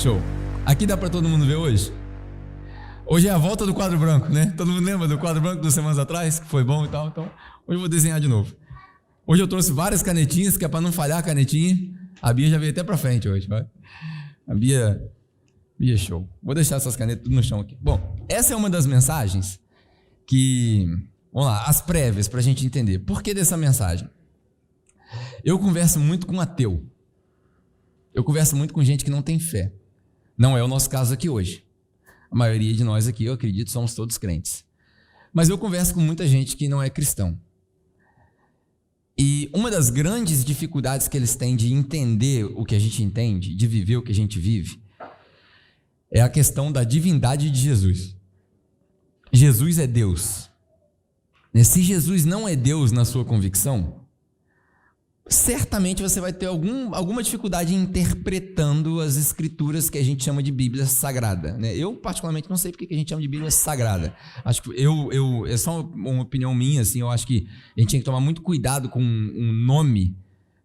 Show. Aqui dá para todo mundo ver hoje? Hoje é a volta do quadro branco, né? Todo mundo lembra do quadro branco 2 semanas atrás? Que foi bom e tal. Então, hoje eu vou desenhar de novo. Hoje eu trouxe várias canetinhas, que é para não falhar a canetinha. A Bia já veio até para frente hoje, vai. A Bia é show. Vou deixar essas canetas tudo no chão aqui. Bom, essa é uma das mensagens que... Vamos lá, as prévias para a gente entender. Por que dessa mensagem? Eu converso muito com ateu. Eu converso muito com gente que não tem fé. Não é o nosso caso aqui hoje. A maioria de nós aqui, eu acredito, somos todos crentes. Mas eu converso com muita gente que não é cristão. E uma das grandes dificuldades que eles têm de entender o que a gente entende, de viver o que a gente vive, é a questão da divindade de Jesus. Jesus é Deus. Se Jesus não é Deus na sua convicção, certamente você vai ter alguma dificuldade interpretando as escrituras que a gente chama de Bíblia Sagrada, né? Eu particularmente não sei porque que a gente chama de Bíblia Sagrada. Acho que é só uma opinião minha, assim. Eu acho que a gente tem que tomar muito cuidado com um nome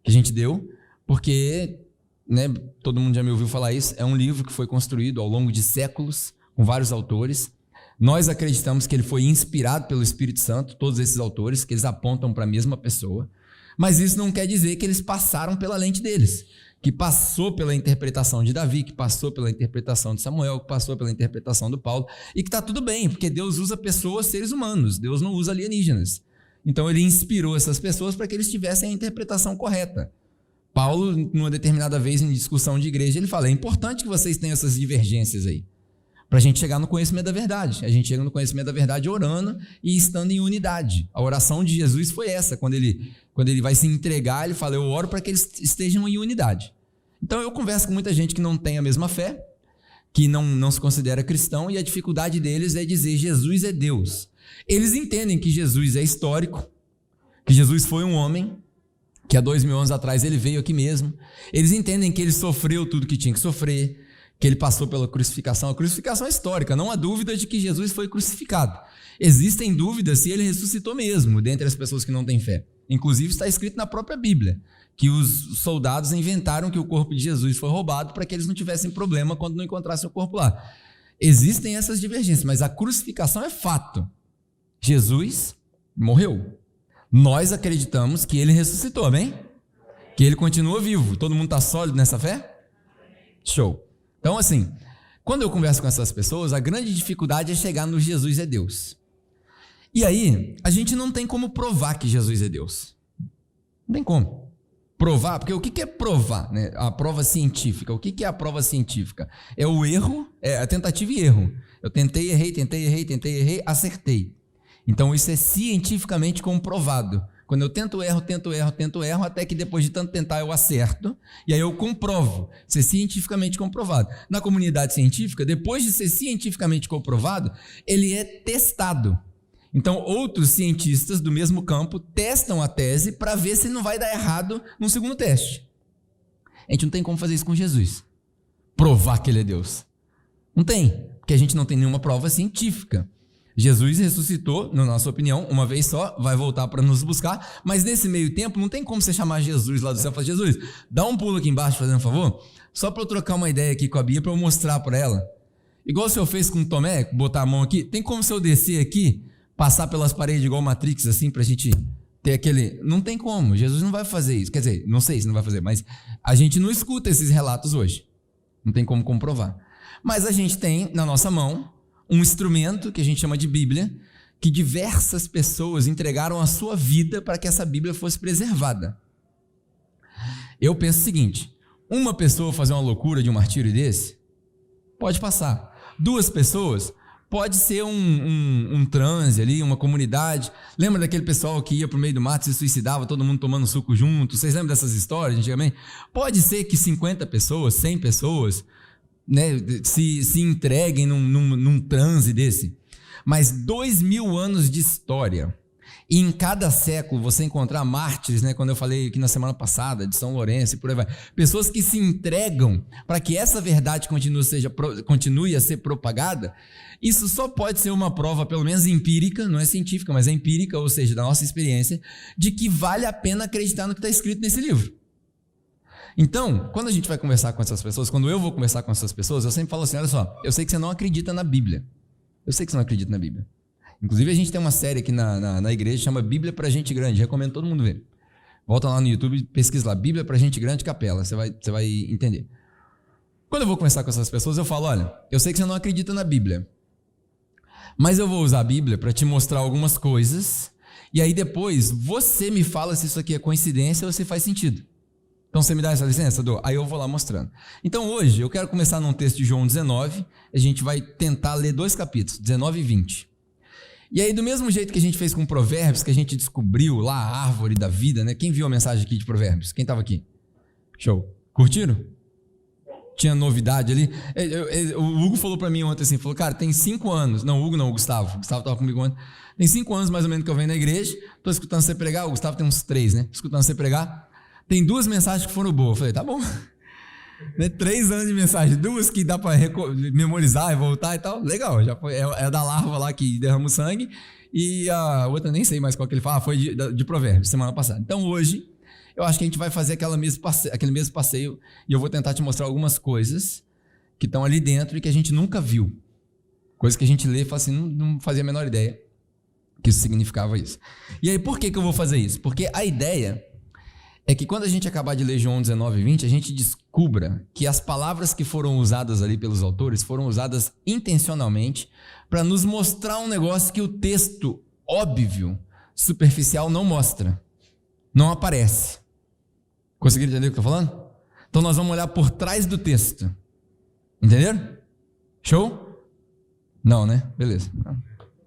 que a gente deu, porque, né, todo mundo já me ouviu falar isso. É um livro que foi construído ao longo de séculos com vários autores. Nós acreditamos que ele foi inspirado pelo Espírito Santo, todos esses autores, que eles apontam para a mesma pessoa. Mas isso não quer dizer que eles passaram pela lente deles, que passou pela interpretação de Davi, que passou pela interpretação de Samuel, que passou pela interpretação do Paulo, e que está tudo bem, porque Deus usa pessoas, seres humanos, Deus não usa alienígenas. Então ele inspirou essas pessoas para que eles tivessem a interpretação correta. Paulo, numa determinada vez em discussão de igreja, ele fala: é importante que vocês tenham essas divergências aí, para a gente chegar no conhecimento da verdade. A gente chega no conhecimento da verdade orando e estando em unidade. A oração de Jesus foi essa. Quando ele vai se entregar, ele fala: eu oro para que eles estejam em unidade. Então eu converso com muita gente que não tem a mesma fé, que não se considera cristão, e a dificuldade deles é dizer Jesus é Deus. Eles entendem que Jesus é histórico, que Jesus foi um homem, que há 2000 anos atrás ele veio aqui mesmo. Eles entendem que ele sofreu tudo que tinha que sofrer, que ele passou pela crucificação. A crucificação é histórica, não há dúvida de que Jesus foi crucificado. Existem dúvidas se ele ressuscitou mesmo, dentre as pessoas que não têm fé. Inclusive está escrito na própria Bíblia, que os soldados inventaram que o corpo de Jesus foi roubado para que eles não tivessem problema quando não encontrassem o corpo lá. Existem essas divergências, mas a crucificação é fato. Jesus morreu. Nós acreditamos que ele ressuscitou, amém? Que ele continua vivo. Todo mundo está sólido nessa fé? Show. Então, assim, quando eu converso com essas pessoas, a grande dificuldade é chegar no Jesus é Deus. E aí, a gente não tem como provar que Jesus é Deus. Não tem como provar, porque o que é provar, né? A prova científica. O que é a prova científica? É o erro, é a tentativa e erro. Eu tentei, errei, acertei. Então, isso é cientificamente comprovado. Quando eu tento, erro, até que depois de tanto tentar eu acerto, e aí eu comprovo, ser cientificamente comprovado. Na comunidade científica, depois de ser cientificamente comprovado, ele é testado. Então, outros cientistas do mesmo campo testam a tese para ver se não vai dar errado no segundo teste. A gente não tem como fazer isso com Jesus. Provar que ele é Deus. Não tem, porque a gente não tem nenhuma prova científica. Jesus ressuscitou, na nossa opinião, uma vez só, vai voltar para nos buscar, mas nesse meio tempo não tem como você chamar Jesus lá do céu e falar: Jesus, dá um pulo aqui embaixo, fazendo um favor, só para eu trocar uma ideia aqui com a Bia, para eu mostrar para ela. Igual o senhor fez com o Tomé, botar a mão aqui, tem como o senhor descer aqui, passar pelas paredes igual Matrix, assim, para a gente ter aquele... Não tem como, Jesus não vai fazer isso, quer dizer, não sei se não vai fazer, mas a gente não escuta esses relatos hoje, não tem como comprovar. Mas a gente tem na nossa mão um instrumento que a gente chama de Bíblia, que diversas pessoas entregaram a sua vida para que essa Bíblia fosse preservada. Eu penso o seguinte: uma pessoa fazer uma loucura de um martírio desse, pode passar. 2 pessoas, pode ser um transe ali, uma comunidade. Lembra daquele pessoal que ia para o meio do mato e se suicidava, todo mundo tomando suco junto? Vocês lembram dessas histórias antigamente? Pode ser que 50 pessoas, 100 pessoas... né, se entreguem num transe desse, mas 2000 anos de história, e em cada século você encontrar mártires, né, quando eu falei aqui na semana passada de São Lourenço e por aí vai, pessoas que se entregam para que essa verdade continue a ser propagada. Isso só pode ser uma prova, pelo menos empírica, não é científica, mas é empírica, ou seja, da nossa experiência, de que vale a pena acreditar no que está escrito nesse livro. Então, quando a gente vai conversar com essas pessoas, quando eu vou conversar com essas pessoas, eu sempre falo assim, olha só, eu sei que você não acredita na Bíblia. Eu sei que você não acredita na Bíblia. Inclusive, a gente tem uma série aqui na igreja, chama Bíblia pra Gente Grande, recomendo todo mundo ver. Volta lá no YouTube e pesquisa lá, Bíblia pra Gente Grande Capela, você vai entender. Quando eu vou conversar com essas pessoas, eu falo, olha, eu sei que você não acredita na Bíblia, mas eu vou usar a Bíblia para te mostrar algumas coisas, e aí depois você me fala se isso aqui é coincidência ou se faz sentido. Então você me dá essa licença, Dô? Aí eu vou lá mostrando. Então hoje eu quero começar num texto de João 19, a gente vai tentar ler 2 capítulos, 19 e 20. E aí do mesmo jeito que a gente fez com Provérbios, que a gente descobriu lá a árvore da vida, né? Quem viu a mensagem aqui de Provérbios? Quem estava aqui? Show. Curtiram? Tinha novidade ali. O Hugo falou para mim ontem assim, falou, cara, tem 5 anos. Não, o Hugo não, o Gustavo. O Gustavo estava comigo ontem. Tem 5 anos mais ou menos que eu venho na igreja, estou escutando você pregar. O Gustavo tem uns 3, né? Escutando você pregar. Tem 2 mensagens que foram boas. Eu falei, tá bom. 3 anos de mensagem, 2 que dá para memorizar e voltar e tal. Legal, já foi. É da larva lá que derrama o sangue. E a outra, nem sei mais qual que ele fala, foi de Provérbios, semana passada. Então hoje, eu acho que a gente vai fazer aquele mesmo passeio e eu vou tentar te mostrar algumas coisas que estão ali dentro e que a gente nunca viu. Coisas que a gente lê e fala assim, não fazia a menor ideia que isso significava isso. E aí, por que eu vou fazer isso? Porque a ideia é que quando a gente acabar de ler João 19 e 20, a gente descubra que as palavras que foram usadas ali pelos autores foram usadas intencionalmente para nos mostrar um negócio que o texto óbvio, superficial, não mostra, não aparece. Conseguiram entender o que eu estou falando? Então nós vamos olhar por trás do texto. Entenderam? Show? Não, né? Beleza.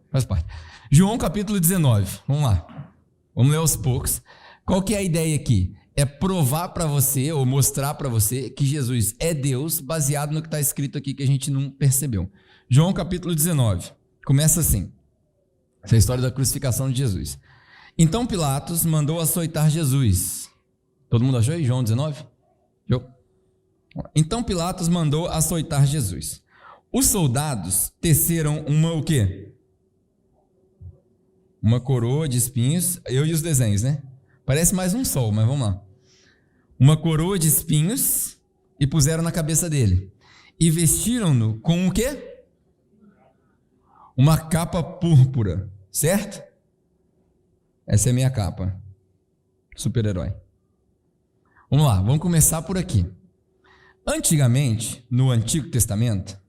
Faz parte. João capítulo 19. Vamos lá. Vamos ler aos poucos. Qual que é a ideia aqui? É provar para você, ou mostrar para você, que Jesus é Deus, baseado no que está escrito aqui, que a gente não percebeu. João capítulo 19. Começa assim. Essa é a história da crucificação de Jesus. Então Pilatos mandou açoitar Jesus. Todo mundo achou aí? João 19? Então Pilatos mandou açoitar Jesus. Os soldados teceram o quê? Uma coroa de espinhos. Eu e os desenhos, né? Parece mais um sol, mas vamos lá. Uma coroa de espinhos e puseram na cabeça dele. E vestiram-no com o quê? Uma capa púrpura, certo? Essa é a minha capa. Super-herói. Vamos lá, vamos começar por aqui. Antigamente, no Antigo Testamento,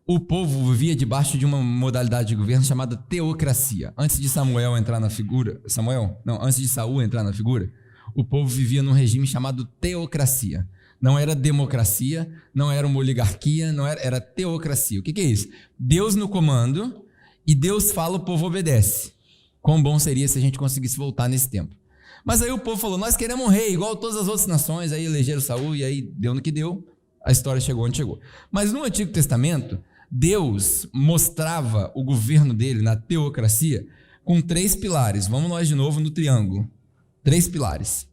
o povo vivia debaixo de uma modalidade de governo chamada teocracia. Antes de Samuel entrar na figura, antes de Saul entrar na figura, o povo vivia num regime chamado teocracia. Não era democracia, não era uma oligarquia, era teocracia. O que é isso? Deus no comando e Deus fala, o povo obedece. Quão bom seria se a gente conseguisse voltar nesse tempo. Mas aí o povo falou, nós queremos um rei, igual todas as outras nações, aí elegeram Saul e aí deu no que deu, a história chegou onde chegou. Mas no Antigo Testamento, Deus mostrava o governo dele na teocracia com 3 pilares. Vamos nós de novo no triângulo. 3 pilares.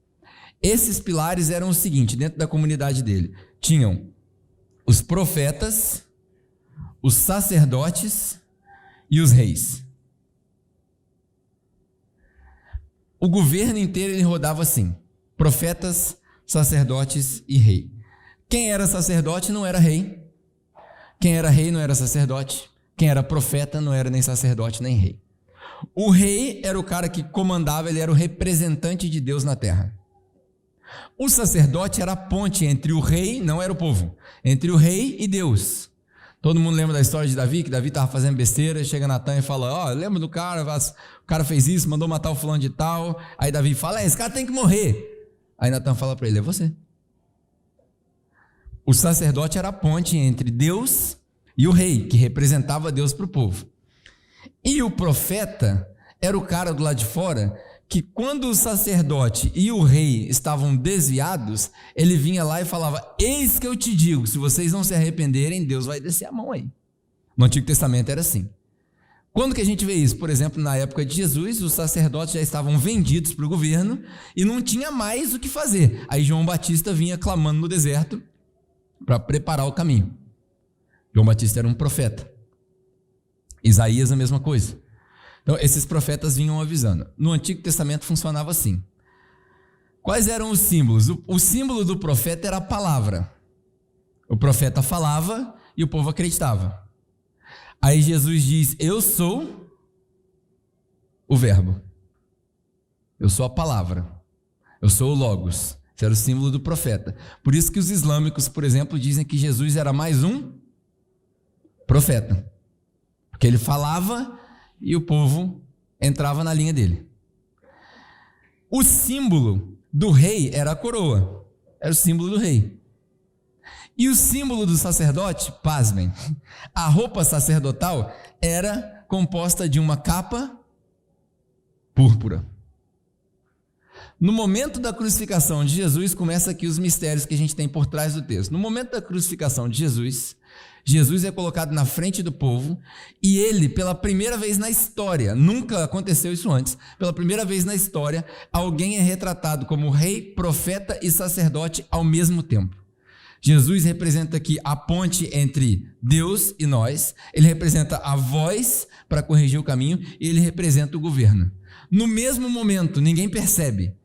Esses pilares eram o seguinte, dentro da comunidade dele. Tinham os profetas, os sacerdotes e os reis. O governo inteiro ele rodava assim. Profetas, sacerdotes e rei. Quem era sacerdote não era rei. Quem era rei não era sacerdote. Quem era profeta não era nem sacerdote nem rei. O rei era o cara que comandava, ele era o representante de Deus na terra. O sacerdote era a ponte entre o rei, não era o povo, entre o rei e Deus. Todo mundo lembra da história de Davi, que Davi estava fazendo besteira, chega Natan e fala, lembra do cara, o cara fez isso, mandou matar o fulano de tal, aí Davi fala, esse cara tem que morrer. Aí Natan fala para ele, é você. O sacerdote era a ponte entre Deus e o rei, que representava Deus para o povo. E o profeta era o cara do lado de fora, que quando o sacerdote e o rei estavam desviados, ele vinha lá e falava, eis que eu te digo, se vocês não se arrependerem, Deus vai descer a mão aí. No Antigo Testamento era assim. Quando que a gente vê isso? Por exemplo, na época de Jesus, os sacerdotes já estavam vendidos para o governo e não tinha mais o que fazer. Aí João Batista vinha clamando no deserto para preparar o caminho. João Batista era um profeta. Isaías a mesma coisa. Então esses profetas vinham avisando. No Antigo Testamento funcionava assim. Quais eram os símbolos? O símbolo do profeta era a palavra. O profeta falava e o povo acreditava. Aí Jesus diz: eu sou o verbo. Eu sou a palavra. Eu sou o Logos. Esse era o símbolo do profeta. Por isso que os islâmicos, por exemplo, dizem que Jesus era mais um profeta. Porque ele falava e o povo entrava na linha dele. O símbolo do rei era a coroa. Era o símbolo do rei. E o símbolo do sacerdote, pasmem, a roupa sacerdotal era composta de uma capa púrpura. No momento da crucificação de Jesus, começa aqui os mistérios que a gente tem por trás do texto. No momento da crucificação de Jesus, Jesus é colocado na frente do povo e ele, pela primeira vez na história, nunca aconteceu isso antes, pela primeira vez na história, alguém é retratado como rei, profeta e sacerdote ao mesmo tempo. Jesus representa aqui a ponte entre Deus e nós, ele representa a voz para corrigir o caminho e ele representa o governo. No mesmo momento, ninguém percebe,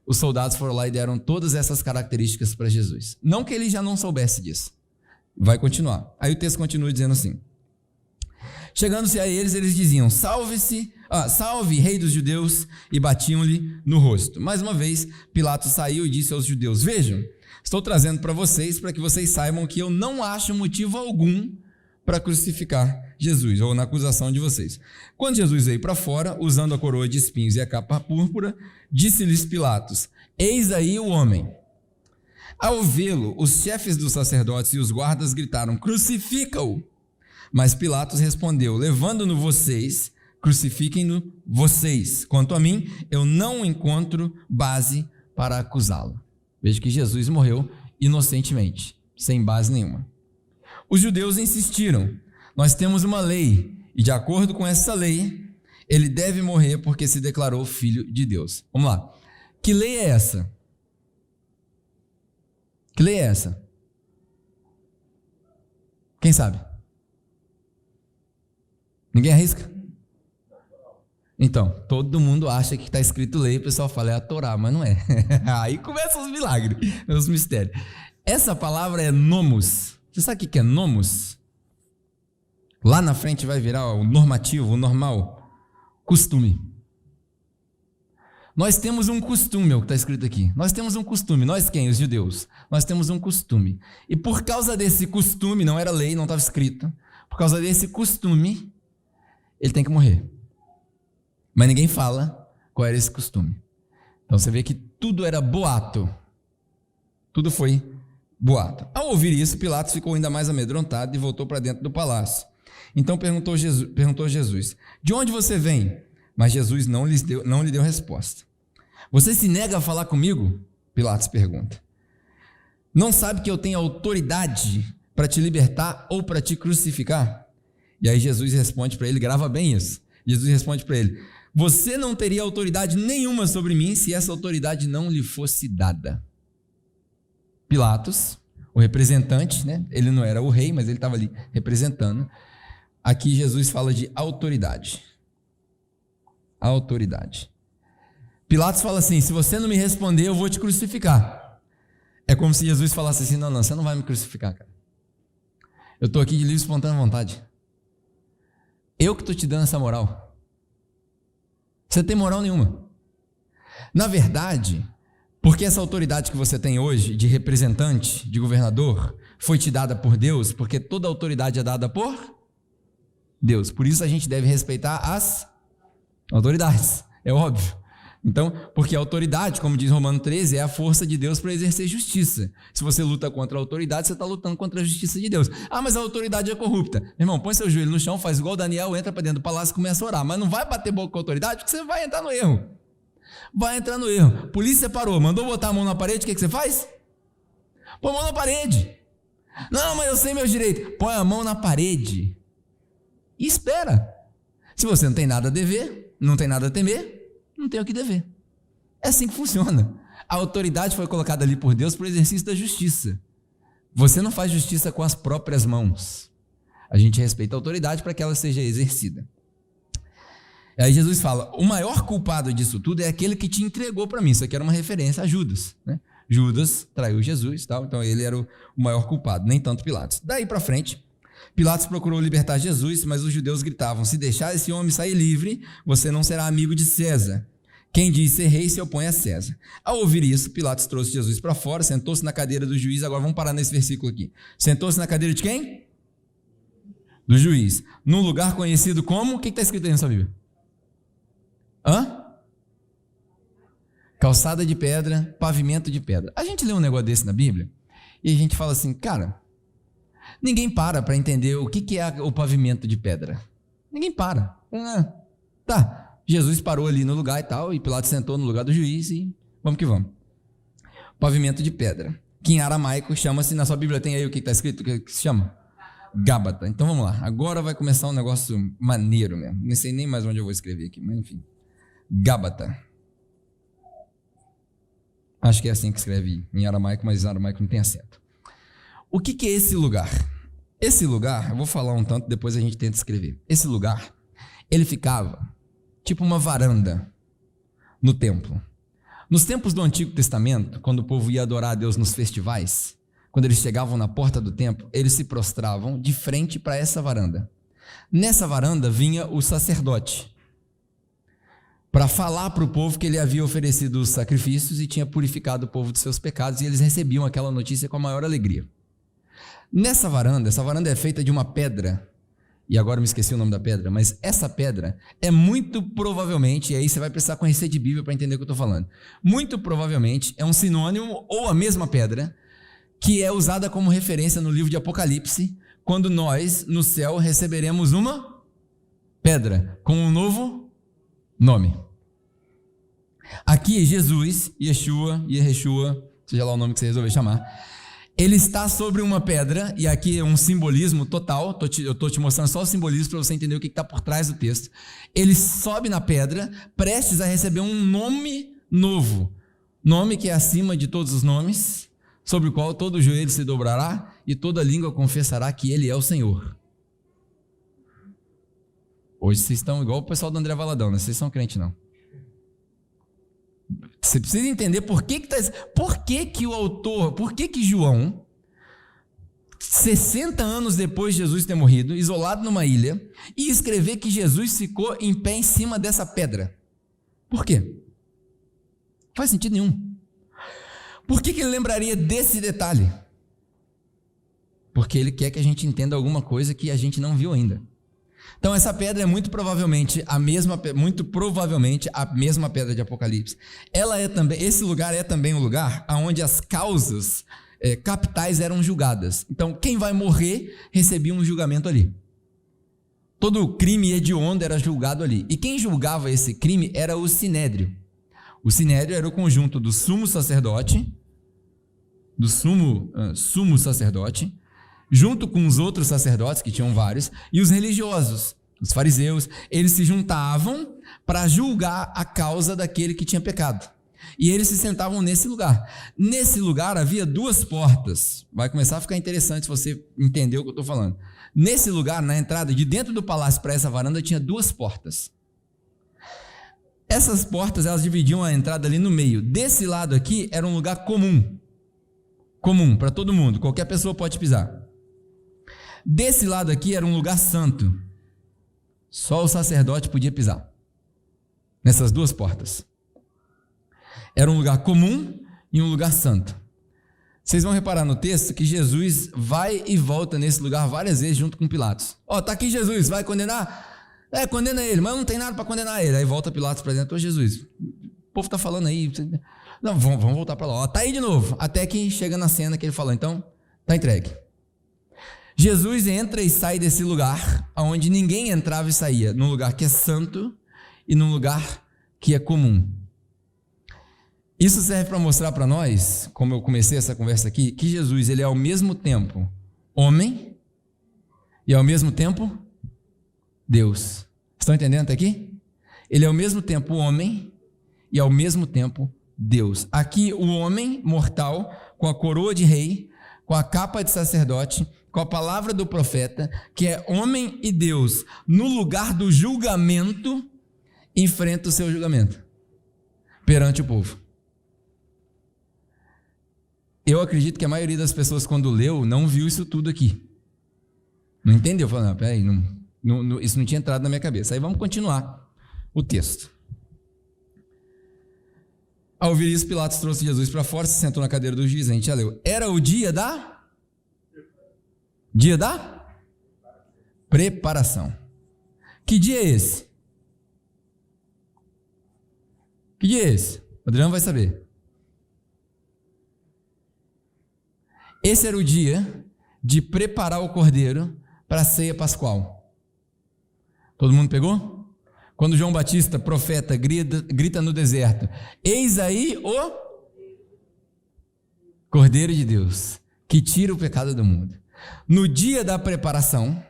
os soldados foram lá e deram todas essas características para Jesus. Não que ele já não soubesse disso. Vai continuar. Aí o texto continua dizendo assim: chegando-se a eles, eles diziam: salve, rei dos judeus, e batiam-lhe no rosto. Mais uma vez, Pilatos saiu e disse aos judeus: vejam, estou trazendo para que vocês saibam que eu não acho motivo algum para crucificar Jesus, ou na acusação de vocês. Quando Jesus veio para fora, usando a coroa de espinhos e a capa púrpura, disse-lhes Pilatos: eis aí o homem. Ao vê-lo, os chefes dos sacerdotes e os guardas gritaram: crucifica-o! Mas Pilatos respondeu: levando-no vocês, crucifiquem-no vocês. Quanto a mim, eu não encontro base para acusá-lo. Veja que Jesus morreu inocentemente, sem base nenhuma. Os judeus insistiram: nós temos uma lei, e de acordo com essa lei, ele deve morrer porque se declarou filho de Deus. Vamos lá. Que lei é essa? Que lei é essa? Quem sabe? Ninguém arrisca? Então, todo mundo acha que está escrito lei, o pessoal fala é a Torá, mas não é. Aí começam os milagres, os mistérios. Essa palavra é nomos. Você sabe o que é nomos? Lá na frente vai virar o normativo, o normal, costume. Nós temos um costume, é o que está escrito aqui. Nós temos um costume, nós quem? Os judeus. Nós temos um costume. E por causa desse costume, não era lei, não estava escrito, por causa desse costume, ele tem que morrer. Mas ninguém fala qual era esse costume. Então você vê que tudo era boato. Tudo foi boato. Ao ouvir isso, Pilatos ficou ainda mais amedrontado e voltou para dentro do palácio. Então perguntou Jesus: de onde você vem? Mas Jesus não lhe deu resposta. Você se nega a falar comigo? Pilatos pergunta. Não sabe que eu tenho autoridade para te libertar ou para te crucificar? E aí Jesus responde para ele, grava bem isso. Jesus responde para ele: você não teria autoridade nenhuma sobre mim se essa autoridade não lhe fosse dada. Pilatos, o representante, né? Ele não era o rei, mas ele estava ali representando. Aqui Jesus fala de autoridade. Autoridade. Pilatos fala assim: se você não me responder, eu vou te crucificar. É como se Jesus falasse assim: não, você não vai me crucificar, cara. Eu estou aqui de livre e espontânea vontade. Eu que estou te dando essa moral. Você tem moral nenhuma. Na verdade, porque essa autoridade que você tem hoje, de representante, de governador, foi te dada por Deus, porque toda autoridade é dada por Deus. Por isso a gente deve respeitar as autoridades, é óbvio. Então, porque a autoridade, como diz Romano 13, é a força de Deus para exercer justiça. Se você luta contra a autoridade, você está lutando contra a justiça de Deus. Ah, mas a autoridade é corrupta. Meu irmão, põe seu joelho no chão, faz igual Daniel, entra para dentro do palácio e começa a orar. Mas não vai bater boca com a autoridade, porque você vai entrar no erro. Vai entrar no erro. Polícia parou, mandou botar a mão na parede, o que você faz? Põe a mão na parede. Não, mas eu sei meus direitos. Põe a mão na parede e espera. Se você não tem nada a dever, não tem nada a temer, não tem o que dever. É assim que funciona. A autoridade foi colocada ali por Deus para o exercício da justiça. Você não faz justiça com as próprias mãos. A gente respeita a autoridade para que ela seja exercida. Aí Jesus fala, o maior culpado disso tudo é aquele que te entregou para mim. Isso aqui era uma referência a Judas, né? Judas traiu Jesus, tal, então ele era o maior culpado, nem tanto Pilatos. Daí para frente, Pilatos procurou libertar Jesus, mas os judeus gritavam, se deixar esse homem sair livre, você não será amigo de César. Quem diz ser rei se opõe a César. Ao ouvir isso, Pilatos trouxe Jesus para fora, sentou-se na cadeira do juiz. Agora vamos parar nesse versículo aqui. Sentou-se na cadeira de quem? Do juiz. Num lugar conhecido como... O que está escrito aí na sua Bíblia? Calçada de pedra, pavimento de pedra. A gente lê um negócio desse na Bíblia e a gente fala assim, cara, ninguém para entender o que é o pavimento de pedra. Ninguém para. Tá, Jesus parou ali no lugar e tal, e Pilatos sentou no lugar do juiz e vamos que vamos. Pavimento de pedra, que em aramaico chama-se, na sua Bíblia tem aí o que está escrito, o que se chama? Gábata. Então vamos lá, agora vai começar um negócio maneiro mesmo. Não sei nem mais onde eu vou escrever aqui, mas enfim. Gábata. Acho que é assim que escreve em aramaico, mas em aramaico não tem acento. O que é esse lugar? Esse lugar, eu vou falar um tanto, depois a gente tenta escrever. Esse lugar, ele ficava tipo uma varanda no templo. Nos tempos do Antigo Testamento, quando o povo ia adorar a Deus nos festivais, quando eles chegavam na porta do templo, eles se prostravam de frente para essa varanda. Nessa varanda vinha o sacerdote, para falar para o povo que ele havia oferecido os sacrifícios e tinha purificado o povo de seus pecados, e eles recebiam aquela notícia com a maior alegria. Nessa varanda, essa varanda é feita de uma pedra, e agora me esqueci o nome da pedra, mas essa pedra é muito provavelmente, e aí você vai precisar conhecer de Bíblia para entender o que eu estou falando, muito provavelmente é um sinônimo ou a mesma pedra que é usada como referência no livro de Apocalipse, quando nós no céu receberemos uma pedra com um novo nome. Aqui Jesus, Yeshua, seja lá o nome que você resolver chamar, ele está sobre uma pedra, e aqui é um simbolismo total, eu estou te mostrando só o simbolismo para você entender o que está por trás do texto. Ele sobe na pedra, prestes a receber um nome novo, nome que é acima de todos os nomes, sobre o qual todo joelho se dobrará e toda língua confessará que ele é o Senhor. Hoje vocês estão igual o pessoal do André Valadão, né? Vocês são crentes não. Você precisa entender por que o autor, por que João, 60 anos depois de Jesus ter morrido, isolado numa ilha, e escrever que Jesus ficou em pé em cima dessa pedra. Por quê? Não faz sentido nenhum. Por que ele lembraria desse detalhe? Porque ele quer que a gente entenda alguma coisa que a gente não viu ainda. Então essa pedra é muito provavelmente a mesma pedra de Apocalipse. Esse lugar é também o lugar onde as causas capitais eram julgadas. Então quem vai morrer recebia um julgamento ali. Todo crime hediondo era julgado ali. E quem julgava esse crime era o sinédrio. O sinédrio era o conjunto do sumo sacerdote, junto com os outros sacerdotes, que tinham vários, e os religiosos, os fariseus. Eles se juntavam para julgar a causa daquele que tinha pecado. E eles se sentavam nesse lugar. Nesse lugar havia duas portas. Vai começar a ficar interessante se você entender o que eu estou falando. Nesse lugar, na entrada de dentro do palácio para essa varanda, tinha duas portas. Essas portas, elas dividiam a entrada ali no meio. Desse lado aqui era um lugar comum para todo mundo, qualquer pessoa pode pisar. Desse lado aqui era um lugar santo, só o sacerdote podia pisar, nessas duas portas. Era um lugar comum e um lugar santo. Vocês vão reparar no texto que Jesus vai e volta nesse lugar várias vezes junto com Pilatos. Tá aqui Jesus, vai condenar? Condena ele, mas não tem nada para condenar ele. Aí volta Pilatos para dentro, Jesus, o povo está falando aí, não, vamos voltar para lá, tá aí de novo, até que chega na cena que ele falou, então, tá entregue. Jesus entra e sai desse lugar, onde ninguém entrava e saía, num lugar que é santo e num lugar que é comum. Isso serve para mostrar para nós, como eu comecei essa conversa aqui, que Jesus, ele é ao mesmo tempo homem e ao mesmo tempo Deus. Estão entendendo até aqui? Ele é ao mesmo tempo homem e ao mesmo tempo Deus. Aqui o homem mortal, com a coroa de rei, com a capa de sacerdote, com a palavra do profeta, que é homem e Deus, no lugar do julgamento, enfrenta o seu julgamento perante o povo. Eu acredito que a maioria das pessoas, quando leu, não viu isso tudo aqui. Não entendeu? Falou, não, peraí, isso não tinha entrado na minha cabeça. Aí vamos continuar o texto. Ao ouvir isso, Pilatos trouxe Jesus para fora, se sentou na cadeira do juiz. A gente já leu. Era o dia da preparação. Que dia é esse? Que dia é esse? O Adriano vai saber. Esse era o dia de preparar o cordeiro para a ceia pascual. Todo mundo pegou? Quando João Batista, profeta, grita no deserto: eis aí o Cordeiro de Deus, que tira o pecado do mundo. No dia da preparação,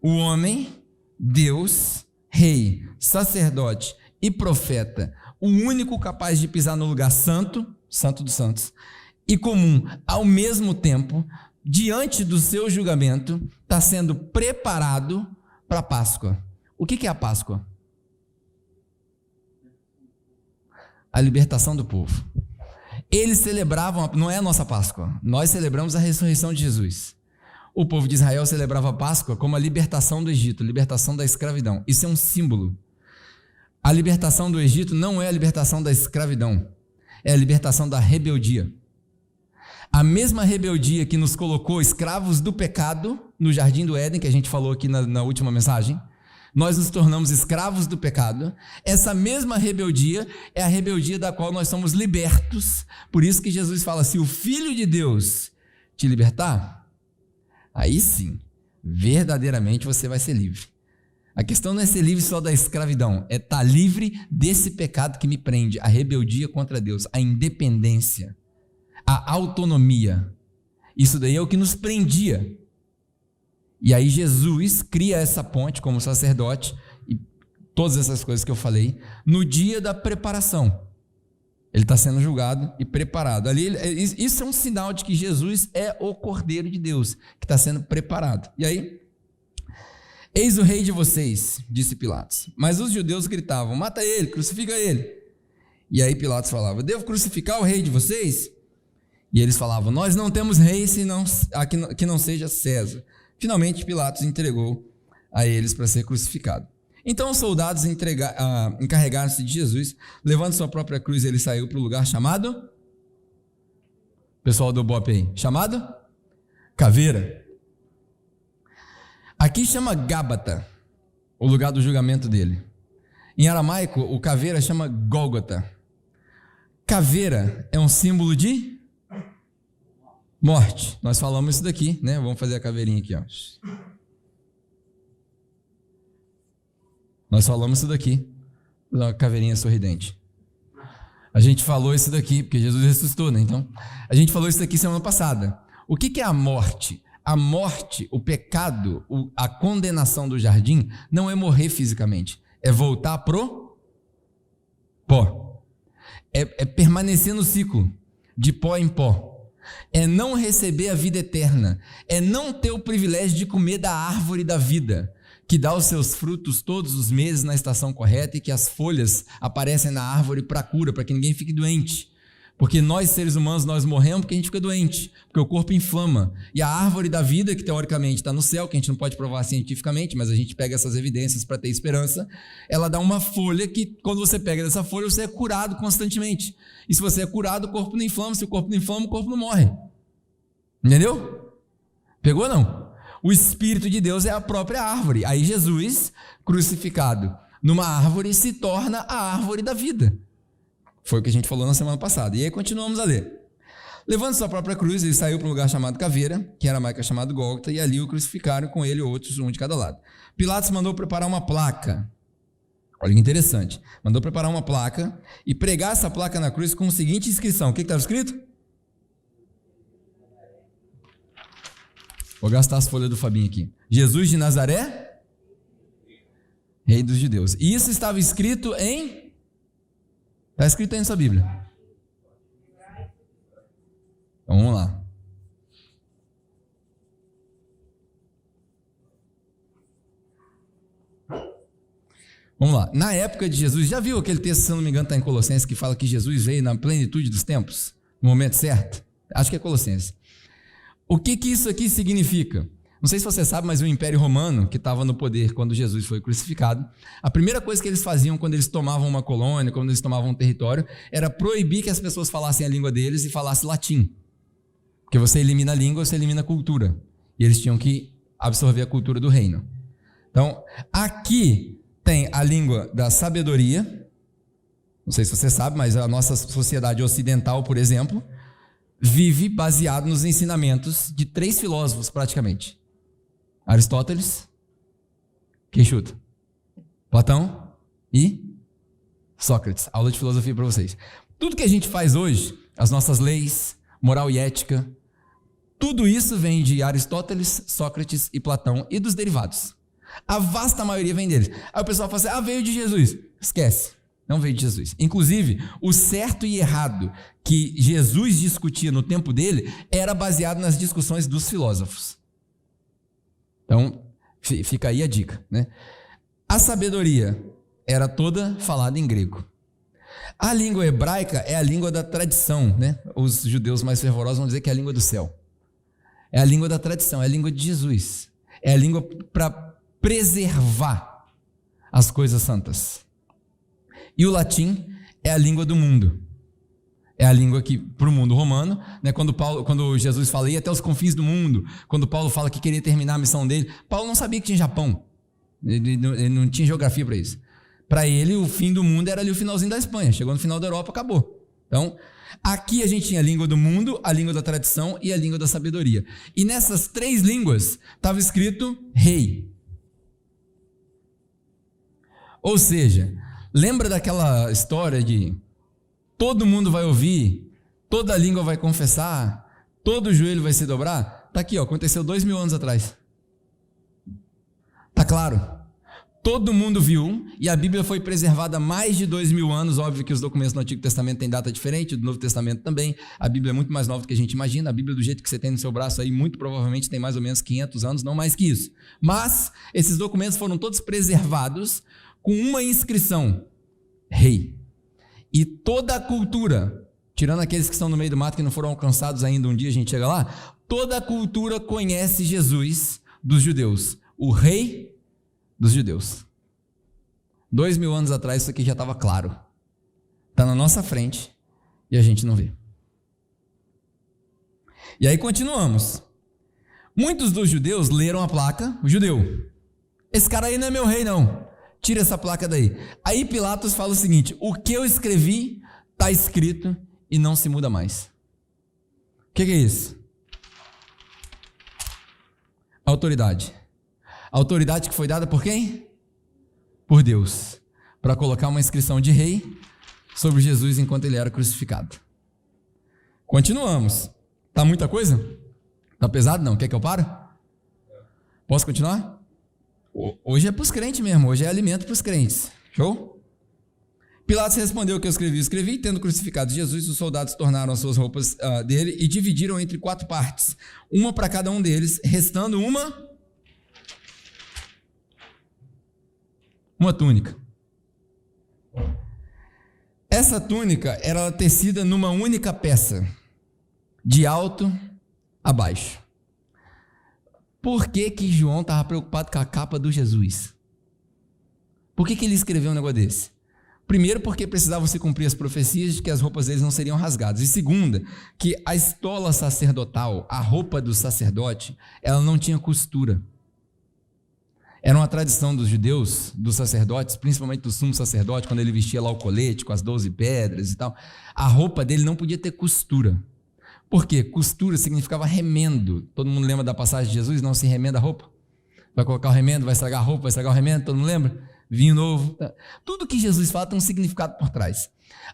o homem, Deus, rei, sacerdote e profeta, o único capaz de pisar no lugar santo, santo dos santos, e comum ao mesmo tempo, diante do seu julgamento, está sendo preparado para a Páscoa. O que é a Páscoa? A libertação do povo. Eles celebravam, não é a nossa Páscoa, nós celebramos a ressurreição de Jesus. O povo de Israel celebrava a Páscoa como a libertação do Egito, libertação da escravidão. Isso é um símbolo. A libertação do Egito não é a libertação da escravidão, é a libertação da rebeldia. A mesma rebeldia que nos colocou escravos do pecado no Jardim do Éden, que a gente falou aqui na última mensagem, nós nos tornamos escravos do pecado. Essa mesma rebeldia é a rebeldia da qual nós somos libertos. Por isso que Jesus fala: se o Filho de Deus te libertar, aí sim, verdadeiramente você vai ser livre. A questão não é ser livre só da escravidão, é estar livre desse pecado que me prende, a rebeldia contra Deus, a independência, a autonomia. Isso daí é o que nos prendia. E aí Jesus cria essa ponte como sacerdote, e todas essas coisas que eu falei, no dia da preparação. Ele está sendo julgado e preparado. Ali, isso é um sinal de que Jesus é o Cordeiro de Deus, que está sendo preparado. E aí, eis o rei de vocês, disse Pilatos. Mas os judeus gritavam: mata ele, crucifica ele. E aí Pilatos falava: devo crucificar o rei de vocês? E eles falavam: nós não temos rei que não seja César. Finalmente Pilatos entregou a eles para ser crucificado. Então os soldados encarregaram-se de Jesus. Levando sua própria cruz, ele saiu para o lugar chamado, pessoal do Bop aí, chamado Caveira. Aqui chama Gábata, o lugar do julgamento dele. Em aramaico, o caveira chama Gólgota. Caveira é um símbolo de morte. Nós falamos isso daqui, né? Vamos fazer a caveirinha aqui, ó. Nós falamos isso daqui, uma caveirinha sorridente. A gente falou isso daqui, porque Jesus ressuscitou, né? Então, a gente falou isso daqui semana passada. O que é a morte? A morte, o pecado, a condenação do jardim, não é morrer fisicamente, é voltar pro pó. É permanecer no ciclo, de pó em pó. É não receber a vida eterna, é não ter o privilégio de comer da árvore da vida, que dá os seus frutos todos os meses na estação correta e que as folhas aparecem na árvore para cura, para que ninguém fique doente. Porque nós, seres humanos, nós morremos porque a gente fica doente, porque o corpo inflama. E a árvore da vida, que teoricamente está no céu, que a gente não pode provar cientificamente, mas a gente pega essas evidências para ter esperança, ela dá uma folha que, quando você pega dessa folha, você é curado constantemente. E se você é curado, o corpo não inflama. Se o corpo não inflama, o corpo não morre. Entendeu? Pegou ou não? O Espírito de Deus é a própria árvore. Aí Jesus, crucificado numa árvore, se torna a árvore da vida. Foi o que a gente falou na semana passada. E aí continuamos a ler. Levando sua própria cruz, ele saiu para um lugar chamado Caveira, que era aramaico chamado Gólgota, e ali o crucificaram com ele outros, um de cada lado. Pilatos mandou preparar uma placa. Olha que interessante. Mandou preparar uma placa e pregar essa placa na cruz com a seguinte inscrição. O que estava escrito? Vou gastar as folhas do Fabinho aqui. Jesus de Nazaré, Rei dos Judeus. E isso estava escrito em... Está escrito aí na sua Bíblia. Então, vamos lá. Vamos lá. Na época de Jesus, já viu aquele texto, se eu não me engano, está em Colossenses, que fala que Jesus veio na plenitude dos tempos, no momento certo? Acho que é Colossenses. O que isso aqui significa? Não sei se você sabe, mas o Império Romano, que estava no poder quando Jesus foi crucificado, a primeira coisa que eles faziam quando eles tomavam uma colônia, quando eles tomavam um território, era proibir que as pessoas falassem a língua deles e falassem latim. Porque você elimina a língua, você elimina a cultura. E eles tinham que absorver a cultura do reino. Então, aqui tem a língua da sabedoria. Não sei se você sabe, mas a nossa sociedade ocidental, por exemplo, vive baseado nos ensinamentos de 3 filósofos, praticamente. Aristóteles, quem chuta? Platão e Sócrates. Aula de filosofia para vocês. Tudo que a gente faz hoje, as nossas leis, moral e ética, tudo isso vem de Aristóteles, Sócrates e Platão e dos derivados. A vasta maioria vem deles. Aí o pessoal fala assim, veio de Jesus. Esquece, não veio de Jesus. Inclusive, o certo e errado que Jesus discutia no tempo dele era baseado nas discussões dos filósofos. Então, fica aí a dica, né? A sabedoria era toda falada em grego. A língua hebraica é a língua da tradição, né? Os judeus mais fervorosos vão dizer que é a língua do céu. É a língua da tradição, é a língua de Jesus. É a língua para preservar as coisas santas. E o latim é a língua do mundo. É a língua que, para o mundo romano, né, quando Jesus fala, ia até os confins do mundo, quando Paulo fala que queria terminar a missão dele, Paulo não sabia que tinha Japão, ele não tinha geografia para isso. Para ele, o fim do mundo era ali o finalzinho da Espanha, chegou no final da Europa, acabou. Então, aqui a gente tinha a língua do mundo, a língua da tradição e a língua da sabedoria. E nessas 3 línguas estava escrito rei. Ou seja, lembra daquela história de todo mundo vai ouvir, toda língua vai confessar, todo joelho vai se dobrar? Está aqui, aconteceu 2000 anos atrás. Está claro. Todo mundo viu, e a Bíblia foi preservada há mais de 2000 anos. Óbvio que os documentos do Antigo Testamento têm data diferente, do Novo Testamento também. A Bíblia é muito mais nova do que a gente imagina. A Bíblia, do jeito que você tem no seu braço aí, muito provavelmente tem mais ou menos 500 anos, não mais que isso. Mas esses documentos foram todos preservados com uma inscrição: rei. E toda a cultura, tirando aqueles que estão no meio do mato que não foram alcançados ainda, um dia a gente chega lá, toda a cultura conhece Jesus dos judeus, o rei dos judeus. 2000 anos atrás isso aqui já estava claro. Está na nossa frente e a gente não vê. E aí continuamos. Muitos dos judeus leram a placa, o judeu. Esse cara aí não é meu rei não. Tira essa placa daí. Aí Pilatos fala o seguinte: o que eu escrevi está escrito e não se muda mais. O que é isso? Autoridade. A autoridade que foi dada por quem? Por Deus. Para colocar uma inscrição de rei sobre Jesus enquanto ele era crucificado. Continuamos. Tá muita coisa? Tá pesado não? Quer que eu pare? Posso continuar? Hoje é para os crentes mesmo, hoje é alimento para os crentes. Show? Pilatos respondeu: o que eu escrevi, tendo crucificado Jesus, os soldados tornaram as suas roupas dele e dividiram entre 4 partes, uma para cada um deles, restando uma túnica. Essa túnica era tecida numa única peça, de alto a baixo. Por que João estava preocupado com a capa do Jesus? Por que ele escreveu um negócio desse? Primeiro, porque precisavam se cumprir as profecias de que as roupas deles não seriam rasgadas. E segunda, que a estola sacerdotal, a roupa do sacerdote, ela não tinha costura. Era uma tradição dos judeus, dos sacerdotes, principalmente do sumo sacerdote, quando ele vestia lá o colete com as 12 pedras e tal. A roupa dele não podia ter costura. Por quê? Costura significava remendo. Todo mundo lembra da passagem de Jesus? Não se remenda a roupa. Vai colocar o remendo, vai estragar a roupa, vai estragar o remendo, todo mundo lembra? Vinho novo. Tudo que Jesus fala tem um significado por trás.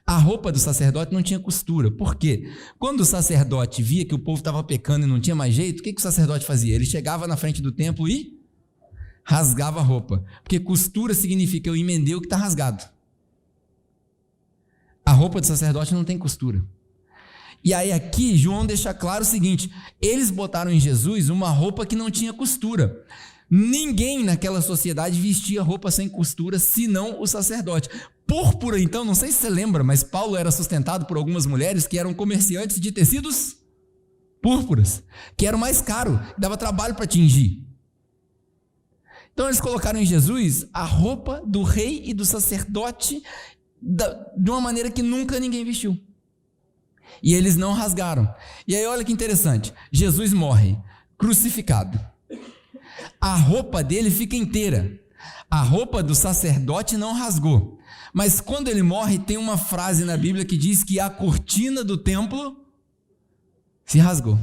A roupa do sacerdote não tinha costura. Por quê? Quando o sacerdote via que o povo estava pecando e não tinha mais jeito, o que o sacerdote fazia? Ele chegava na frente do templo e rasgava a roupa. Porque costura significa eu emendei o que está rasgado. A roupa do sacerdote não tem costura. E aí aqui João deixa claro o seguinte: eles botaram em Jesus uma roupa que não tinha costura. Ninguém naquela sociedade vestia roupa sem costura, senão o sacerdote. Púrpura, então, não sei se você lembra, mas Paulo era sustentado por algumas mulheres que eram comerciantes de tecidos púrpuras, que era o mais caro, dava trabalho para tingir. Então eles colocaram em Jesus a roupa do rei e do sacerdote de uma maneira que nunca ninguém vestiu. E eles não rasgaram. E aí olha que interessante, Jesus morre crucificado. A roupa dele fica inteira. A roupa do sacerdote não rasgou. Mas quando ele morre, tem uma frase na Bíblia que diz que a cortina do templo se rasgou,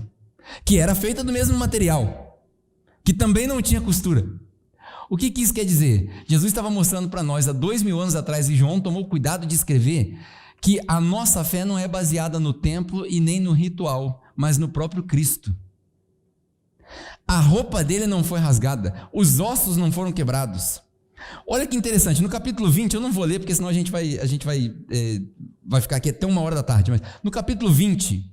que era feita do mesmo material, que também não tinha costura. O que isso quer dizer? Jesus estava mostrando para nós há 2000 anos atrás, e João tomou cuidado de escrever, que a nossa fé não é baseada no templo e nem no ritual, mas no próprio Cristo. A roupa dele não foi rasgada, os ossos não foram quebrados. Olha que interessante, no capítulo 20, eu não vou ler porque senão a gente vai ficar aqui até 1h da tarde, mas no capítulo 20,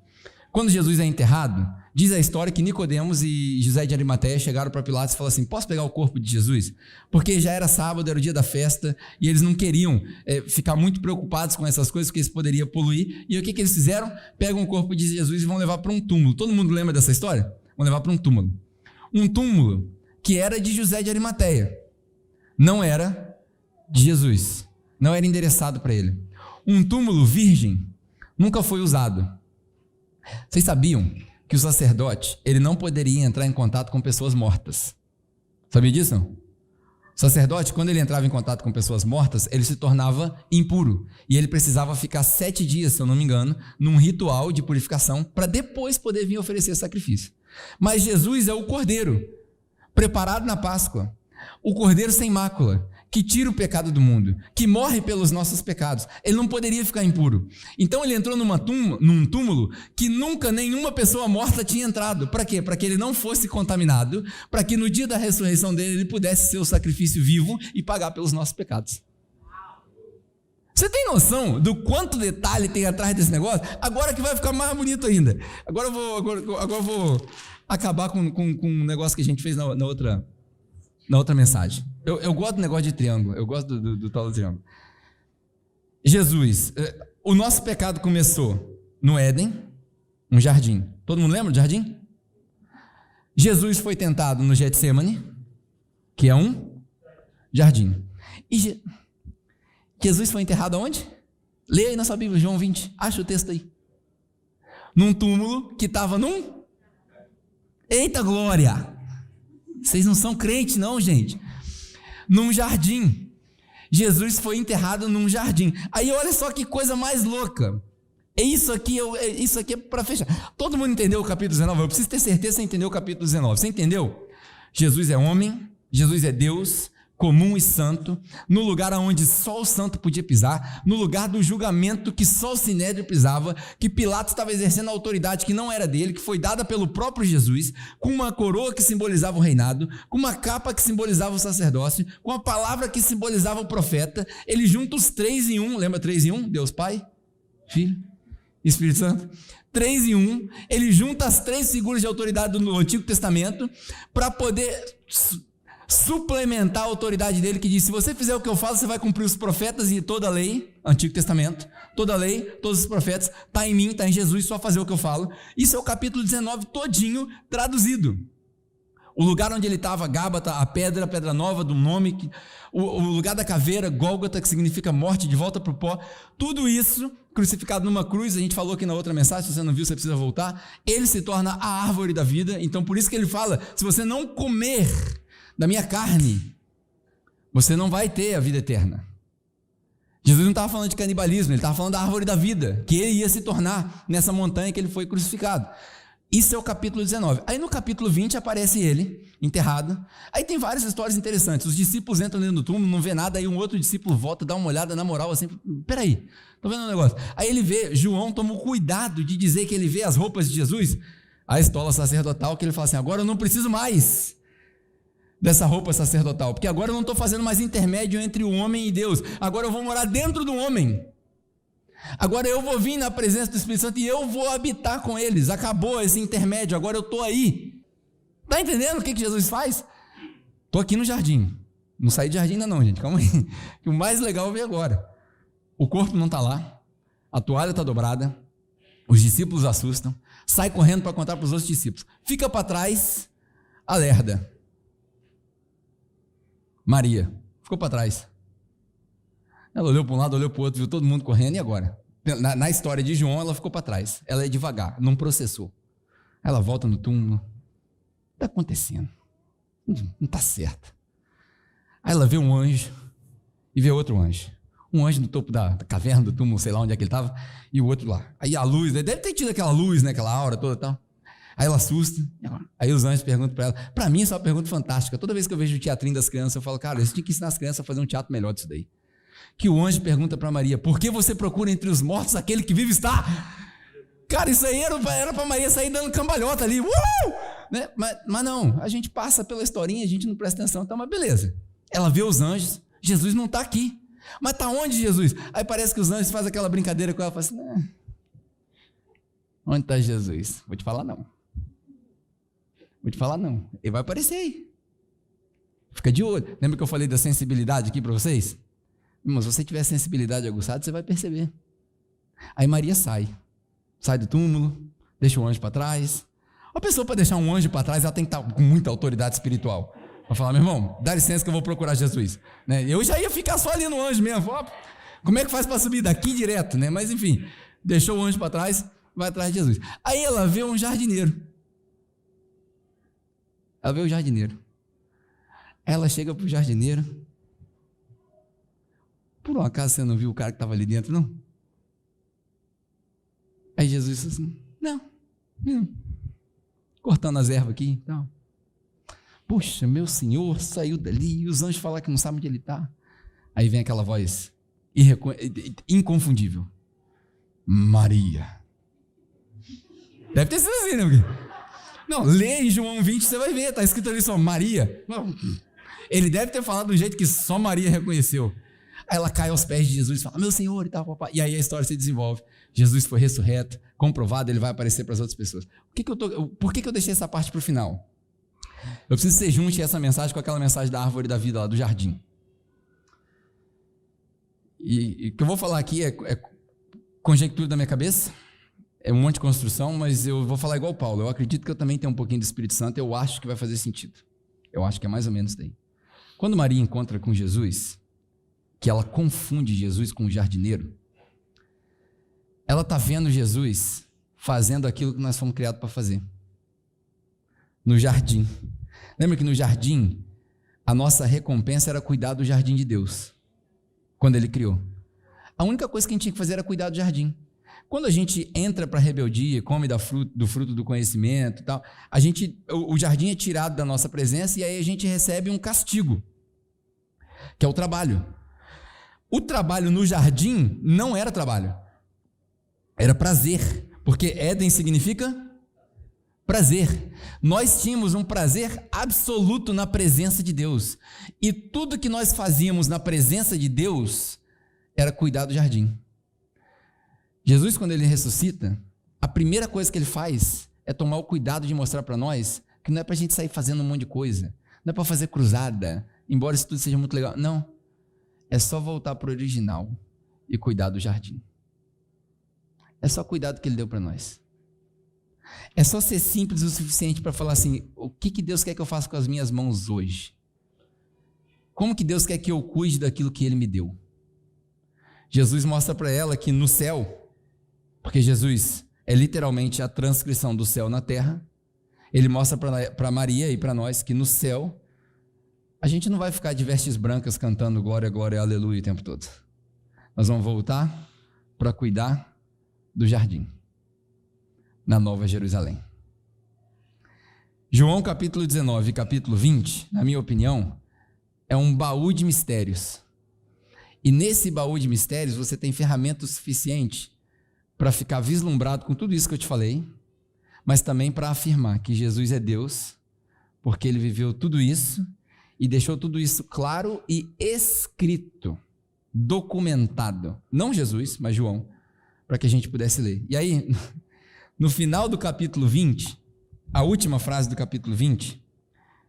quando Jesus é enterrado, diz a história que Nicodemos e José de Arimateia chegaram para Pilatos e falaram assim: posso pegar o corpo de Jesus? Porque já era sábado, era o dia da festa, e eles não queriam ficar muito preocupados com essas coisas, porque isso poderia poluir. E o que eles fizeram? Pegam o corpo de Jesus e vão levar para um túmulo. Todo mundo lembra dessa história? Vão levar para um túmulo. Um túmulo que era de José de Arimateia, não era de Jesus, não era endereçado para ele. Um túmulo virgem nunca foi usado. Vocês sabiam que o sacerdote, ele não poderia entrar em contato com pessoas mortas? Sabia disso? Não? O sacerdote, quando ele entrava em contato com pessoas mortas, ele se tornava impuro, e ele precisava ficar 7 dias, se eu não me engano, num ritual de purificação, para depois poder vir oferecer sacrifício. Mas Jesus é o Cordeiro, preparado na Páscoa, o Cordeiro sem mácula, que tira o pecado do mundo, que morre pelos nossos pecados. Ele não poderia ficar impuro. Então ele entrou num túmulo que nunca nenhuma pessoa morta tinha entrado. Para quê? Para que ele não fosse contaminado, para que no dia da ressurreição dele ele pudesse ser o sacrifício vivo e pagar pelos nossos pecados. Você tem noção do quanto detalhe tem atrás desse negócio? Agora que vai ficar mais bonito ainda. Agora eu vou acabar com um negócio que a gente fez na outra mensagem. Eu gosto do negócio de triângulo, eu gosto do tal do triângulo. Jesus, o nosso pecado começou no Éden, um jardim. Todo mundo lembra do jardim? Jesus foi tentado no Getsemane, que é um jardim. E Jesus foi enterrado aonde? Leia aí na sua Bíblia, João 20, acha o texto aí. Num túmulo que estava num... Eita glória! Vocês não são crentes não, gente. Num jardim. Jesus foi enterrado num jardim. Aí olha só que coisa mais louca. Isso aqui é para fechar. Todo mundo entendeu o capítulo 19? Eu preciso ter certeza que você entendeu o capítulo 19. Você entendeu? Jesus é homem, Jesus é Deus, comum e santo, no lugar onde só o santo podia pisar, no lugar do julgamento que só o sinédrio pisava, que Pilatos estava exercendo a autoridade que não era dele, que foi dada pelo próprio Jesus, com uma coroa que simbolizava o reinado, com uma capa que simbolizava o sacerdócio, com a palavra que simbolizava o profeta. Ele junta os 3 em 1, lembra 3 em 1? Deus Pai, Filho e Espírito Santo. 3 em 1, ele junta as 3 figuras de autoridade do Antigo Testamento para poder suplementar a autoridade dele, que diz: se você fizer o que eu falo, você vai cumprir os profetas e toda a lei, Antigo Testamento, toda a lei, todos os profetas, está em mim, está em Jesus, só fazer o que eu falo. Isso é o capítulo 19 todinho traduzido. O lugar onde ele estava, Gábata, a pedra nova do nome, o lugar da caveira, Gólgota, que significa morte, de volta para o pó, tudo isso crucificado numa cruz. A gente falou aqui na outra mensagem, se você não viu, você precisa voltar. Ele se torna a árvore da vida. Então por isso que ele fala: se você não comer da minha carne, você não vai ter a vida eterna. Jesus não estava falando de canibalismo, ele estava falando da árvore da vida, que ele ia se tornar nessa montanha que ele foi crucificado. Isso é o capítulo 19. Aí no capítulo 20 aparece ele, enterrado. Aí tem várias histórias interessantes. Os discípulos entram dentro do túmulo, não vê nada, aí um outro discípulo volta, dá uma olhada na moral assim: peraí, tô vendo um negócio. Aí ele vê, João toma o cuidado de dizer que ele vê as roupas de Jesus, a estola sacerdotal, que ele fala assim: agora eu não preciso mais dessa roupa sacerdotal, porque agora eu não estou fazendo mais intermédio entre o homem e Deus, agora eu vou morar dentro do homem, agora eu vou vir na presença do Espírito Santo e eu vou habitar com eles. Acabou esse intermédio, agora eu estou aí. Está entendendo o que Jesus faz? Estou aqui no jardim. Não saí de jardim ainda não, gente. Calma aí. O mais legal eu vi agora. O corpo não está lá. A toalha está dobrada. Os discípulos assustam. Sai correndo para contar para os outros discípulos. Fica para trás a lerda. Maria ficou para trás. Ela olhou para um lado, olhou para o outro, viu todo mundo correndo. E agora? Na história de João, ela ficou para trás. Ela é devagar, não processou. Ela volta no túmulo. O que está acontecendo? Não está certo. Aí ela vê um anjo e vê outro anjo. Um anjo no topo da caverna do túmulo, sei lá onde é que ele estava, e o outro lá. Aí a luz, deve ter tido aquela luz, né, aquela aura toda e tal. Aí ela assusta. Aí os anjos perguntam para ela. Para mim, isso é uma pergunta fantástica. Toda vez que eu vejo o teatrinho das crianças, eu falo, cara, eles tinham que ensinar as crianças a fazer um teatro melhor disso daí. Que o anjo pergunta para Maria, por que você procura entre os mortos aquele que vive está? Cara, isso aí era para Maria sair dando cambalhota ali. Né? Mas não, a gente passa pela historinha, a gente não presta atenção, então, mas beleza. Ela vê os anjos, Jesus não está aqui. Mas está onde Jesus? Aí parece que os anjos fazem aquela brincadeira com ela, fala assim, onde está Jesus? Vou te falar não. Ele vai aparecer aí. Fica de olho. Lembra que eu falei da sensibilidade aqui para vocês? Mas se você tiver sensibilidade aguçada, você vai perceber. Aí Maria sai do túmulo, deixa o anjo para trás. A pessoa, para deixar um anjo para trás, ela tem que estar com muita autoridade espiritual. Para falar, meu irmão, dá licença que eu vou procurar Jesus. Né? Eu já ia ficar só ali no anjo mesmo. Como é que faz para subir daqui direto? Né? Mas enfim, deixou o anjo para trás, vai atrás de Jesus. Aí ela vê um jardineiro. Ela chega para o jardineiro. Por um acaso você não viu o cara que estava ali dentro, não? Aí Jesus disse assim, não. Cortando as ervas aqui, então. Poxa, meu Senhor saiu dali, e os anjos falam que não sabem onde ele está. Aí vem aquela voz inconfundível. Maria. Deve ter sido assim, né? Não, lê em João 20, você vai ver, está escrito ali só Maria. Ele deve ter falado do jeito que só Maria reconheceu. Aí ela cai aos pés de Jesus e fala, meu Senhor e tal, papai. E aí a história se desenvolve. Jesus foi ressurreto, comprovado, ele vai aparecer para as outras pessoas. Por que eu deixei essa parte para o final? Eu preciso que você junte essa mensagem com aquela mensagem da árvore da vida lá, do jardim. E o que eu vou falar aqui é conjectura da minha cabeça, é um monte de construção, mas eu vou falar igual Paulo. Eu acredito que eu também tenho um pouquinho do Espírito Santo, eu acho que vai fazer sentido. Eu acho que é mais ou menos daí. Quando Maria encontra com Jesus, que ela confunde Jesus com o jardineiro, ela está vendo Jesus fazendo aquilo que nós fomos criados para fazer. No jardim. Lembra que no jardim, a nossa recompensa era cuidar do jardim de Deus, quando Ele criou. A única coisa que a gente tinha que fazer era cuidar do jardim. Quando a gente entra para a rebeldia, come do fruto do conhecimento e tal, o jardim é tirado da nossa presença e aí a gente recebe um castigo, que é o trabalho. O trabalho no jardim não era trabalho, era prazer, porque Éden significa prazer. Nós tínhamos um prazer absoluto na presença de Deus, e tudo que nós fazíamos na presença de Deus era cuidar do jardim. Jesus, quando ele ressuscita, a primeira coisa que ele faz é tomar o cuidado de mostrar para nós que não é para a gente sair fazendo um monte de coisa, não é para fazer cruzada, embora isso tudo seja muito legal, não, é só voltar para o original e cuidar do jardim. É só cuidar do que ele deu para nós. É só ser simples o suficiente para falar assim, o que Deus quer que eu faça com as minhas mãos hoje? Como que Deus quer que eu cuide daquilo que Ele me deu? Jesus mostra para ela que no céu, porque Jesus é literalmente a transcrição do céu na terra, Ele mostra para Maria e para nós que no céu, a gente não vai ficar de vestes brancas cantando glória, glória, aleluia o tempo todo. Nós vamos voltar para cuidar do jardim, na Nova Jerusalém. João capítulo 19 e capítulo 20, na minha opinião, é um baú de mistérios. E nesse baú de mistérios você tem ferramentas suficientes para ficar vislumbrado com tudo isso que eu te falei, mas também para afirmar que Jesus é Deus, porque Ele viveu tudo isso e deixou tudo isso claro e escrito, documentado. Não Jesus, mas João, para que a gente pudesse ler. E aí, no final do capítulo 20, a última frase do capítulo 20,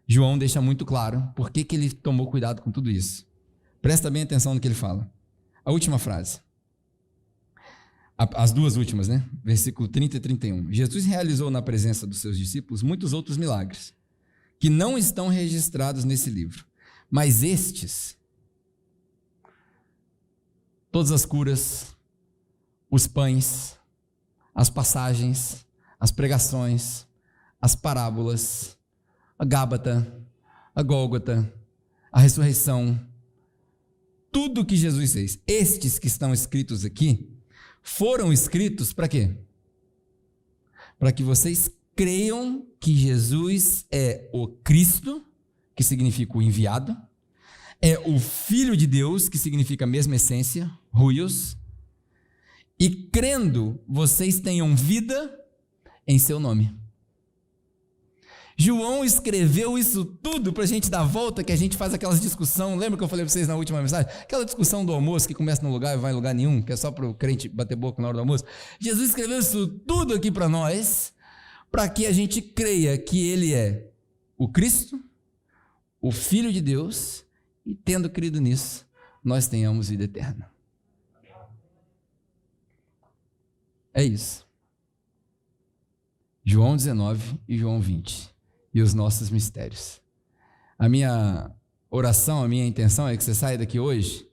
João deixa muito claro por que ele tomou cuidado com tudo isso. Presta bem atenção no que ele fala. A última frase. As duas últimas, né? Versículo 30 e 31. Jesus realizou na presença dos seus discípulos muitos outros milagres, que não estão registrados nesse livro. Mas estes, todas as curas, os pães, as passagens, as pregações, as parábolas, a Gábata, a Gólgota, a ressurreição, tudo que Jesus fez, estes que estão escritos aqui, foram escritos para quê? Para que vocês creiam que Jesus é o Cristo, que significa o enviado, é o Filho de Deus, que significa a mesma essência, huios, e crendo, vocês tenham vida em seu nome. João escreveu isso tudo para a gente dar volta, que a gente faz aquelas discussões, lembra que eu falei para vocês na última mensagem? Aquela discussão do almoço que começa num lugar e vai em lugar nenhum, que é só para o crente bater boca na hora do almoço. Jesus escreveu isso tudo aqui para nós, para que a gente creia que Ele é o Cristo, o Filho de Deus, e tendo crido nisso, nós tenhamos vida eterna. É isso. João 19 e João 20. E os nossos mistérios. A minha oração, a minha intenção é que você saia daqui hoje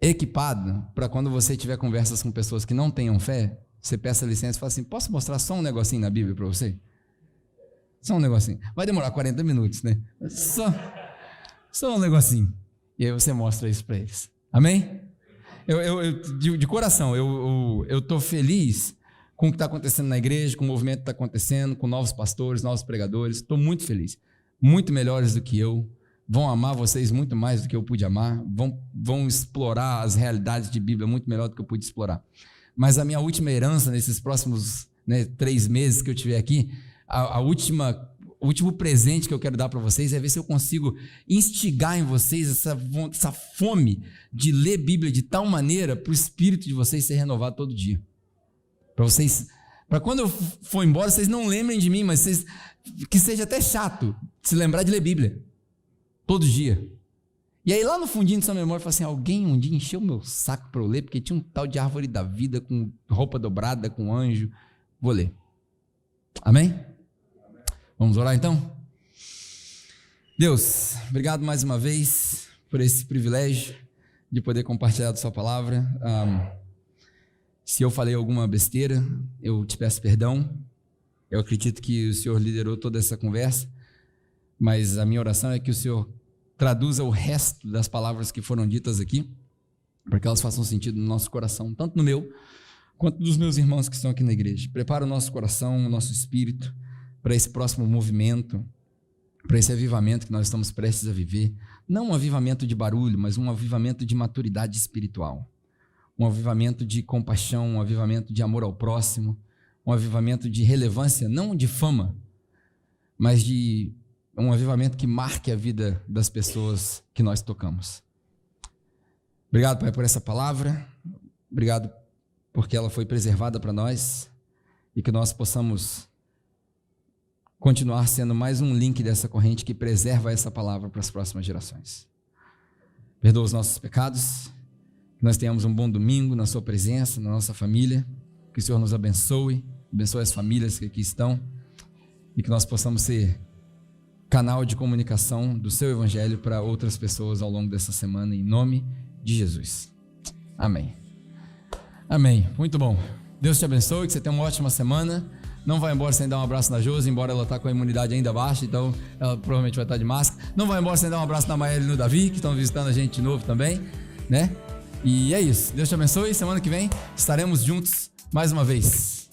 equipado para quando você tiver conversas com pessoas que não tenham fé, você peça licença e fala assim, posso mostrar só um negocinho na Bíblia para você? Só um negocinho. Vai demorar 40 minutos, né? Só um negocinho. E aí você mostra isso para eles. Amém? De coração, eu estou feliz com o que está acontecendo na igreja, com o movimento que está acontecendo, com novos pastores, novos pregadores. Estou muito feliz. Muito melhores do que eu. Vão amar vocês muito mais do que eu pude amar. Vão explorar as realidades de Bíblia muito melhor do que eu pude explorar. Mas a minha última herança nesses próximos 3 meses que eu tiver aqui, o último presente que eu quero dar para vocês é ver se eu consigo instigar em vocês essa fome de ler Bíblia de tal maneira para o espírito de vocês ser renovado todo dia. Para quando eu for embora, vocês não lembrem de mim, mas que seja até chato se lembrar de ler Bíblia, todo dia. E aí lá no fundinho de sua memória, fala assim, alguém um dia encheu meu saco para eu ler, porque tinha um tal de árvore da vida, com roupa dobrada, com anjo, vou ler. Amém? Vamos orar então? Deus, obrigado mais uma vez por esse privilégio de poder compartilhar da sua palavra. Se eu falei alguma besteira, eu te peço perdão. Eu acredito que o Senhor liderou toda essa conversa, mas a minha oração é que o Senhor traduza o resto das palavras que foram ditas aqui, para que elas façam sentido no nosso coração, tanto no meu, quanto dos meus irmãos que estão aqui na igreja. Prepara o nosso coração, o nosso espírito, para esse próximo movimento, para esse avivamento que nós estamos prestes a viver. Não um avivamento de barulho, mas um avivamento de maturidade espiritual. Um avivamento de compaixão, um avivamento de amor ao próximo, um avivamento de relevância, não de fama, mas de um avivamento que marque a vida das pessoas que nós tocamos. Obrigado, Pai, por essa palavra, obrigado porque ela foi preservada para nós e que nós possamos continuar sendo mais um link dessa corrente que preserva essa palavra para as próximas gerações. Perdoa os nossos pecados, que nós tenhamos um bom domingo na sua presença, na nossa família, que o Senhor nos abençoe as famílias que aqui estão e que nós possamos ser canal de comunicação do seu evangelho para outras pessoas ao longo dessa semana, em nome de Jesus. Amém. Amém. Muito bom. Deus te abençoe, que você tenha uma ótima semana. Não vai embora sem dar um abraço na Josi, embora ela está com a imunidade ainda baixa, então ela provavelmente vai estar de máscara. Não vai embora sem dar um abraço na Maíra e no Davi, que estão visitando a gente de novo também, né? E é isso. Deus te abençoe. Semana que vem estaremos juntos mais uma vez.